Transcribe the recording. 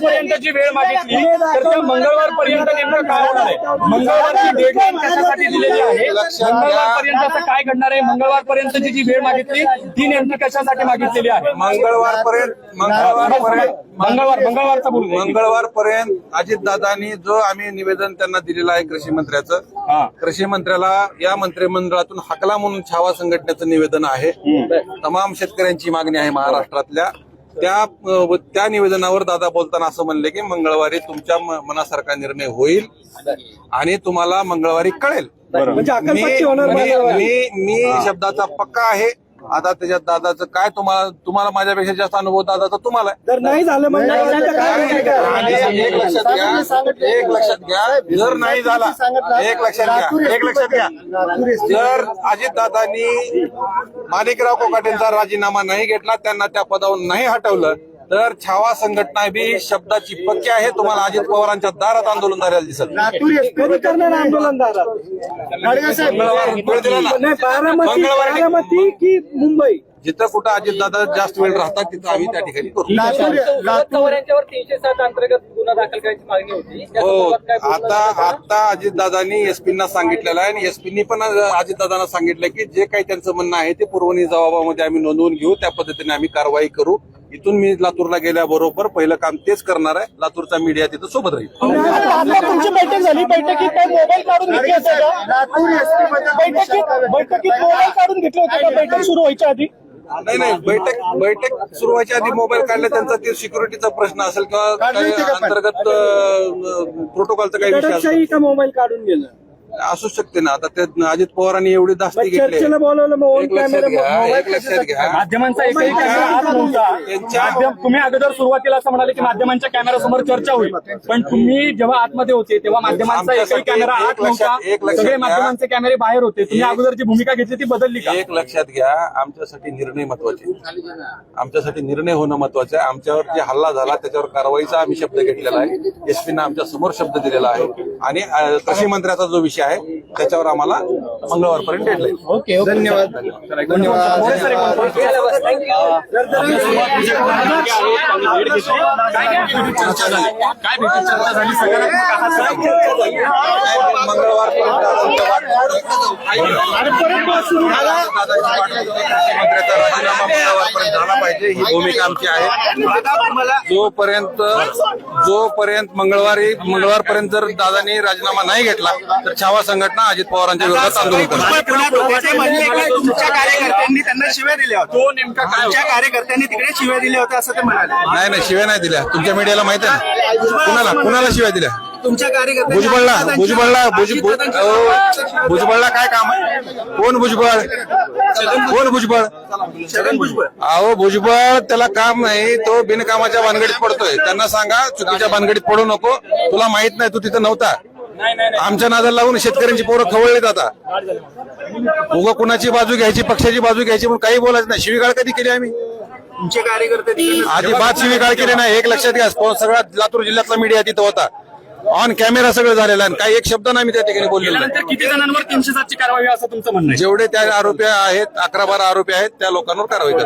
मंगळवारपर्यंतची वेळ मागितली तर त्या मंगळवारपर्यंत नेमकं काय होणार आहे? मंगळवारची डेडलाईन कशासाठी दिलेली आहे? मंगळवारपर्यंत असं काय घडणार आहे? मंगळवारपर्यंतची जी वेळ मागितली ती नेमकी कशासाठी मागितलेली आहे? मंगळवारपर्यंत अजितदादांनी जो आम्ही निवेदन त्यांना दिलेलं आहे कृषी मंत्र्याचं, कृषी मंत्र्याला या मंत्रिमंडळातून हकला म्हणून छावा संघटनेचं निवेदन आहे. तमाम शेतकऱ्यांची मागणी आहे महाराष्ट्रातल्या. त्या निवेदनावर दादा बोलताना असं म्हणले की मंगळवारी तुमच्या मनासारखा निर्णय होईल आणि तुम्हाला मंगळवारी कळेल. मी शब्दाचा पक्का आहे. आता त्याच्यात दादाचं काय तुम्हाला माझ्यापेक्षा जास्त अनुभव दादाचा तुम्हाला जर नाही झालं एक लक्षात घ्या जर नाही झाला एक लक्षात घ्या जर अजितदादांनी माणिकराव कोकाटेंचा राजीनामा नाही घेतला, त्यांना त्या पदावरून नाही हटवलं तर छावा संघटना बी शब्दाची पक्की आहे. तुम्हाला अजित पवारांच्या दारात आंदोलन झालेलं दिसत. बारामती की मुंबई जिथं कुठं अजितदादा जास्त वेळ राहतात तिथं आम्ही त्या ठिकाणी करू. पवारांच्यावर 307 अंतर्गत गुन्हा दाखल करायची मागणी होती. हो, आता अजितदादांनी एसपींना सांगितलेलं आहे आणि एसपींनी पण अजितदादांना सांगितलं की जे काही त्यांचं म्हणणं आहे ते पुरवणी जबाबामध्ये आम्ही नोंदवून घेऊ, त्या पद्धतीने आम्ही कारवाई करू. इथून मी लातूरला गेल्याबरोबर पहिलं काम तेच करणार आहे. लातूरचा मीडिया तिथं सोबत राहील. तुमची बैठक झाली, बैठकीत मोबाईल काढून घेतले होते बैठकीत मोबाईल काढून घेतले होते का बैठक सुरू व्हायच्या आधी? नाही बैठक सुरू व्हायच्या आधी मोबाईल काढला त्यांचा ते सिक्युरिटीचा प्रश्न असेल किंवा अंतर्गत प्रोटोकॉलचा काही विषय असेल. का मोबाईल काढून गेलं असू शकते ना. आता ते अजित पवारांनी एवढी धास्ती घेतली. बोलवलं एक लक्षात घ्या माध्यमांचा एकही कॅमेरा आत नव्हता. तुम्ही अगोदर सुरुवातीला असं म्हणाले की माध्यमांच्या कॅमेरासमोर चर्चा होईल, पण तुम्ही जेव्हा आतमध्ये होते तेव्हा माध्यमांचा एकही कॅमेरा आत नव्हता. सगळे माध्यमांचे कॅमेरे बाहेर होते. तुम्ही अगोदर जी भूमिका घेतली ती बदलली का? एक लक्षात घ्या, आमच्यासाठी निर्णय महत्वाचे, आमच्यासाठी निर्णय होणं महत्वाचं आहे. आमच्यावर जे हल्ला झाला त्याच्यावर कारवाईचा आम्ही शब्द घेतलेला आहे. एसपीनं आमच्या समोर शब्द दिलेला आहे आणि कृषी मंत्र्याचा जो विषय आहे त्याच्यावर आम्हाला मंगळवारपर्यंत डेडलाईन. ओके, धन्यवाद. झाला पाहिजे ही भूमिका आमची आहे. जोपर्यंत मंगळवारपर्यंत जर दादांनी राजीनामा नाही घेतला तर छावा संघटना अजित पवारांच्या विरोधात आंदोलन करणार. तुमच्या कार्यकर्त्यांनी त्यांना शिव्या दिल्या होत्या. तो नेमका तुमच्या कार्यकर्त्यांनी तिकडे शिव्या दिल्या होत्या असं ते म्हणाले. नाही शिव्या नाही दिल्या. तुमच्या मीडियाला माहिती आहे ना कुणाला शिव्या दिल्या? तुमच्या कार्यकर्त्यांनी. भुजबळला काय काम आहे? कोण भुजबळ? छगन भुजबळ. अहो भुजबळ त्याला काम नाही, तो बिनकामाच्या भानगडीत पडतोय. त्यांना सांगा चुकीच्या भानगडीत पडू नको. तुला माहित नाही, तू तिथं नव्हता. आमच्या नादाला लावून शेतकऱ्यांची पोरं खवळलीत. आता उगा कुणाची बाजू घ्यायची, पक्षाची बाजू घ्यायची म्हणून काही बोलायचं नाही. शिवीगाळ कधी केली आम्ही? तुमचे कार्यकर्ते अजिबात शिवीगाळ केली नाही. एक लक्षात घ्या, सगळा लातूर जिल्ह्यातला मीडिया तिथं होता. ऑन कॅमेरा सगळं झालेलं आहे. काही एक शब्द नाही मी त्या ठिकाणी बोललेलो नाही. किती जणांवर 307ची कारवाई असं तुमचं म्हणणं आहे? जेवढे त्या आरोपी आहेत 11-12 आरोपी आहेत त्या लोकांवर कारवाई